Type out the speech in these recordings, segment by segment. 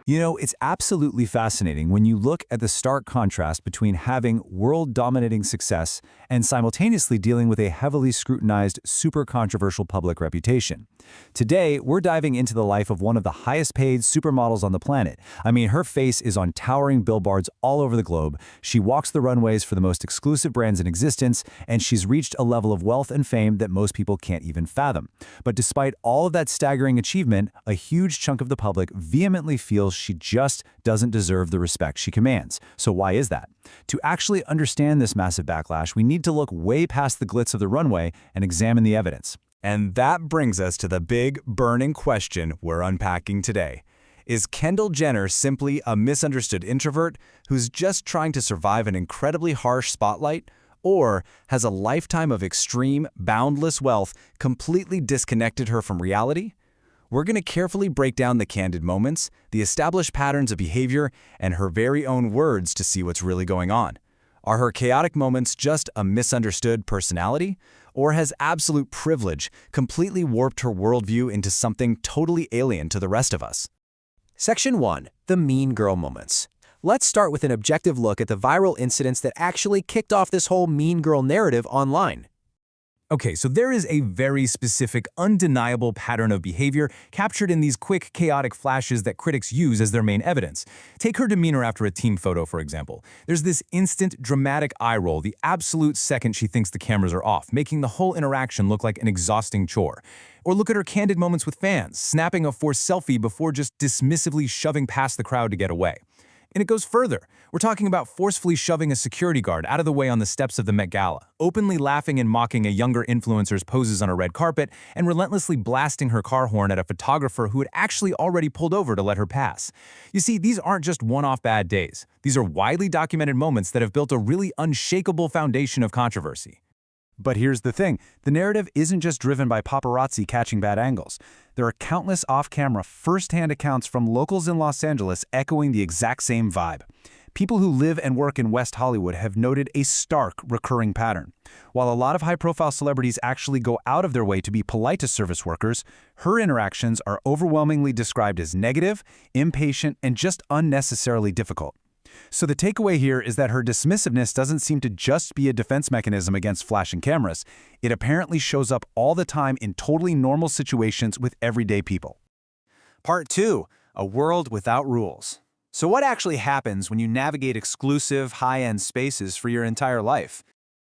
You know, it's absolutely fascinating when you look at the stark contrast between having world-dominating success and simultaneously dealing with a heavily scrutinized, super controversial public reputation. Today, we're diving into the life of one of the highest-paid supermodels on the planet. I mean, her face is on towering billboards all over the globe. She walks the runways for the most exclusive brands in existence, and she's reached a level of wealth and fame that most people can't even fathom. But despite all of that staggering achievement, a huge chunk of the public vehemently feels she just doesn't deserve the respect she commands. So why is that? To actually understand this massive backlash, we need to look way past the glitz of the runway and examine the evidence. And that brings us to the big, burning question we're unpacking today. Is Kendall Jenner simply a misunderstood introvert who's just trying to survive an incredibly harsh spotlight? Or has a lifetime of extreme, boundless wealth completely disconnected her from reality? We're going to carefully break down the candid moments, the established patterns of behavior, and her very own words to see what's really going on. Are her chaotic moments just a misunderstood personality? Or has absolute privilege completely warped her worldview into something totally alien to the rest of us? Section 1. The Mean Girl Moments. Let's start with an objective look at the viral incidents that actually kicked off this whole mean girl narrative online. Okay, so there is a very specific, undeniable pattern of behavior captured in these quick, chaotic flashes that critics use as their main evidence. Take her demeanor after a team photo, for example. There's this instant, dramatic eye roll the absolute second she thinks the cameras are off, making the whole interaction look like an exhausting chore. Or look at her candid moments with fans, snapping a forced selfie before just dismissively shoving past the crowd to get away. And it goes further. We're talking about forcefully shoving a security guard out of the way on the steps of the Met Gala, openly laughing and mocking a younger influencer's poses on a red carpet, and relentlessly blasting her car horn at a photographer who had actually already pulled over to let her pass. You see, these aren't just one-off bad days. These are widely documented moments that have built a really unshakable foundation of controversy. But here's the thing, the narrative isn't just driven by paparazzi catching bad angles. There are countless off-camera, first-hand accounts from locals in Los Angeles echoing the exact same vibe. People who live and work in West Hollywood have noted a stark, recurring pattern. While a lot of high-profile celebrities actually go out of their way to be polite to service workers, her interactions are overwhelmingly described as negative, impatient, and just unnecessarily difficult. So the takeaway here is that her dismissiveness doesn't seem to just be a defense mechanism against flashing cameras. It apparently shows up all the time in totally normal situations with everyday people. Part 2. A world without rules. So what actually happens when you navigate exclusive, high-end spaces for your entire life?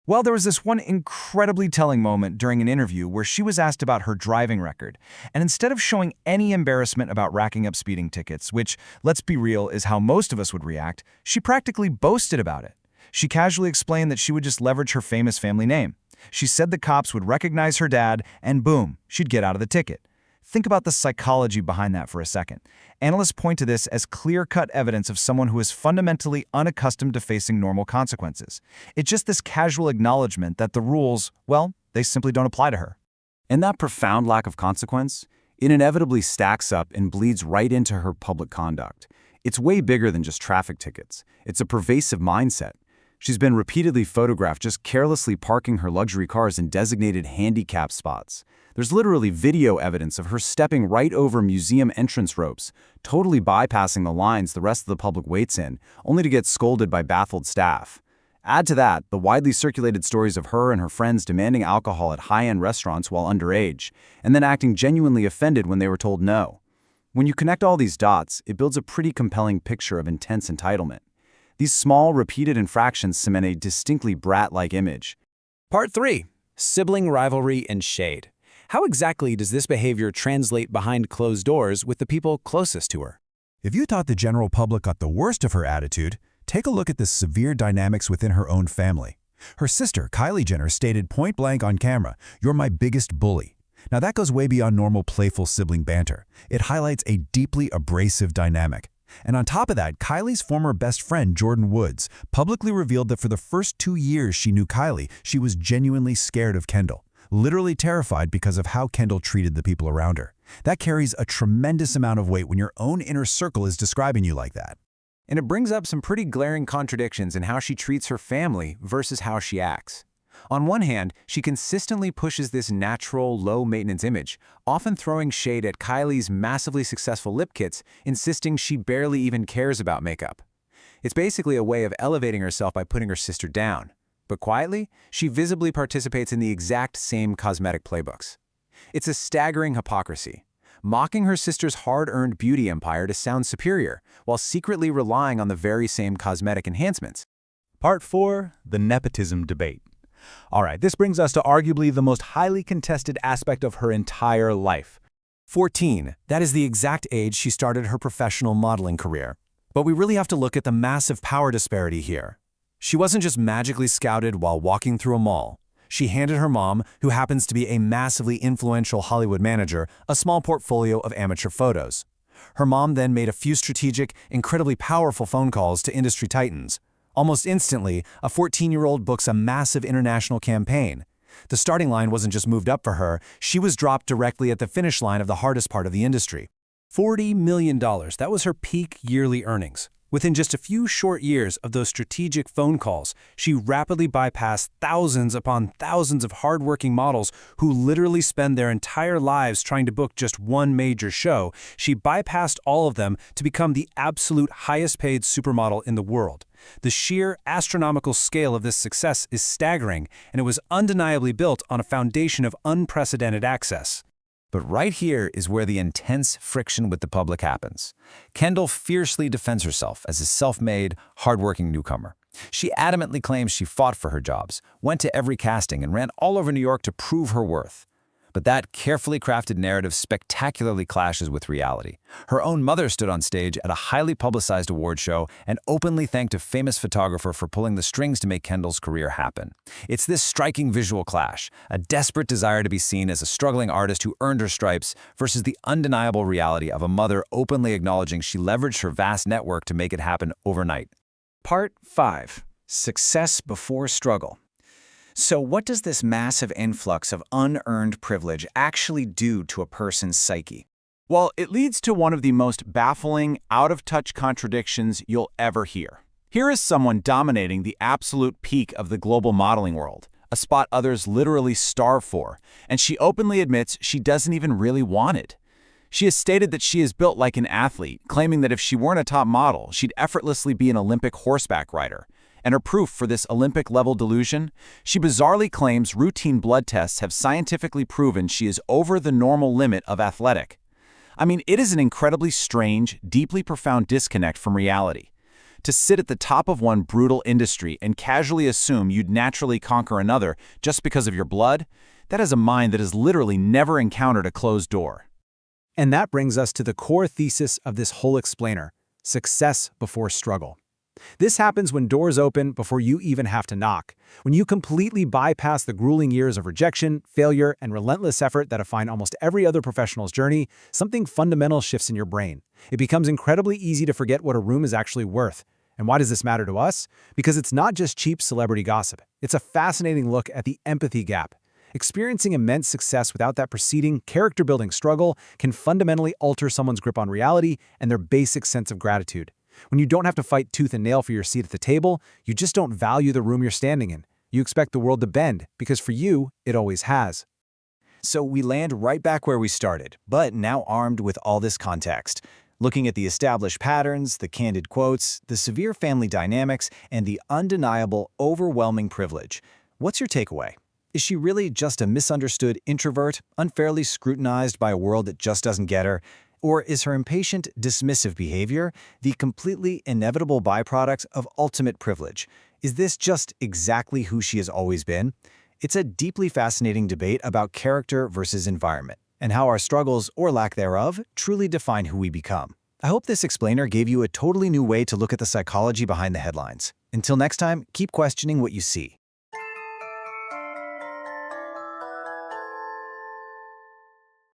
Well, there was this one incredibly telling moment during an interview where she was asked about her driving record, and instead of showing any embarrassment about racking up speeding tickets, which, let's be real, is how most of us would react, she practically boasted about it. She casually explained that she would just leverage her famous family name. She said the cops would recognize her dad, and boom, she'd get out of the ticket. Think about the psychology behind that for a second. Analysts point to this as clear-cut evidence of someone who is fundamentally unaccustomed to facing normal consequences. It's just this casual acknowledgement that the rules, well, they simply don't apply to her. And that profound lack of consequence, it inevitably stacks up and bleeds right into her public conduct. It's way bigger than just traffic tickets. It's a pervasive mindset. She's been repeatedly photographed just carelessly parking her luxury cars in designated handicap spots. There's literally video evidence of her stepping right over museum entrance ropes, totally bypassing the lines the rest of the public waits in, only to get scolded by baffled staff. Add to that the widely circulated stories of her and her friends demanding alcohol at high-end restaurants while underage, and then acting genuinely offended when they were told no. When you connect all these dots, it builds a pretty compelling picture of intense entitlement. These small, repeated infractions cement a distinctly brat-like image. Part 3. Sibling Rivalry and Shade. How exactly does this behavior translate behind closed doors with the people closest to her? If you thought the general public got the worst of her attitude, take a look at the severe dynamics within her own family. Her sister, Kylie Jenner, stated point-blank on camera, "You're my biggest bully." Now that goes way beyond normal playful sibling banter. It highlights a deeply abrasive dynamic. And on top of that, Kylie's former best friend, Jordyn Woods, publicly revealed that for the first 2 years she knew Kylie, she was genuinely scared of Kendall, literally terrified because of how Kendall treated the people around her. That carries a tremendous amount of weight when your own inner circle is describing you like that. And it brings up some pretty glaring contradictions in how she treats her family versus how she acts. On one hand, she consistently pushes this natural, low-maintenance image, often throwing shade at Kylie's massively successful lip kits, insisting she barely even cares about makeup. It's basically a way of elevating herself by putting her sister down. But quietly, she visibly participates in the exact same cosmetic playbooks. It's a staggering hypocrisy, mocking her sister's hard-earned beauty empire to sound superior, while secretly relying on the very same cosmetic enhancements. Part 4. The nepotism debate. All right, this brings us to arguably the most highly contested aspect of her entire life. 14. That is the exact age she started her professional modeling career. But we really have to look at the massive power disparity here. She wasn't just magically scouted while walking through a mall. She handed her mom, who happens to be a massively influential Hollywood manager, a small portfolio of amateur photos. Her mom then made a few strategic, incredibly powerful phone calls to industry titans. Almost instantly, a 14-year-old books a massive international campaign. The starting line wasn't just moved up for her, she was dropped directly at the finish line of the hardest part of the industry. $40 million, that was her peak yearly earnings. Within just a few short years of those strategic phone calls, she rapidly bypassed thousands upon thousands of hardworking models who literally spend their entire lives trying to book just one major show. She bypassed all of them to become the absolute highest-paid supermodel in the world. The sheer astronomical scale of this success is staggering, and it was undeniably built on a foundation of unprecedented access. But right here is where the intense friction with the public happens. Kendall fiercely defends herself as a self-made, hardworking newcomer. She adamantly claims she fought for her jobs, went to every casting, and ran all over New York to prove her worth. But that carefully crafted narrative spectacularly clashes with reality. Her own mother stood on stage at a highly publicized award show and openly thanked a famous photographer for pulling the strings to make Kendall's career happen. It's this striking visual clash, a desperate desire to be seen as a struggling artist who earned her stripes versus the undeniable reality of a mother openly acknowledging she leveraged her vast network to make it happen overnight. Part 5. Success before struggle. So what does this massive influx of unearned privilege actually do to a person's psyche? Well, it leads to one of the most baffling, out-of-touch contradictions you'll ever hear. Here is someone dominating the absolute peak of the global modeling world, a spot others literally starve for, and she openly admits she doesn't even really want it. She has stated that she is built like an athlete, claiming that if she weren't a top model, she'd effortlessly be an Olympic horseback rider. And her proof for this Olympic-level delusion? She bizarrely claims routine blood tests have scientifically proven she is over the normal limit of athletic. I mean, it is an incredibly strange, deeply profound disconnect from reality. To sit at the top of one brutal industry and casually assume you'd naturally conquer another just because of your blood, that is a mind that has literally never encountered a closed door. And that brings us to the core thesis of this whole explainer: success before struggle. This happens when doors open before you even have to knock, when you completely bypass the grueling years of rejection, failure, and relentless effort that define almost every other professional's journey. Something fundamental shifts in your brain. It becomes incredibly easy to forget what a room is actually worth. And why does this matter to us? Because it's not just cheap celebrity gossip. It's a fascinating look at the empathy gap. Experiencing immense success without that preceding, character-building struggle can fundamentally alter someone's grip on reality and their basic sense of gratitude. When you don't have to fight tooth and nail for your seat at the table, you just don't value the room you're standing in. You expect the world to bend, because for you, it always has. So we land right back where we started, but now armed with all this context. Looking at the established patterns, the candid quotes, the severe family dynamics, and the undeniable, overwhelming privilege. What's your takeaway? Is she really just a misunderstood introvert, unfairly scrutinized by a world that just doesn't get her? Or is her impatient, dismissive behavior the completely inevitable byproduct of ultimate privilege? Is this just exactly who she has always been? It's a deeply fascinating debate about character versus environment, and how our struggles, or lack thereof, truly define who we become. I hope this explainer gave you a totally new way to look at the psychology behind the headlines. Until next time, keep questioning what you see.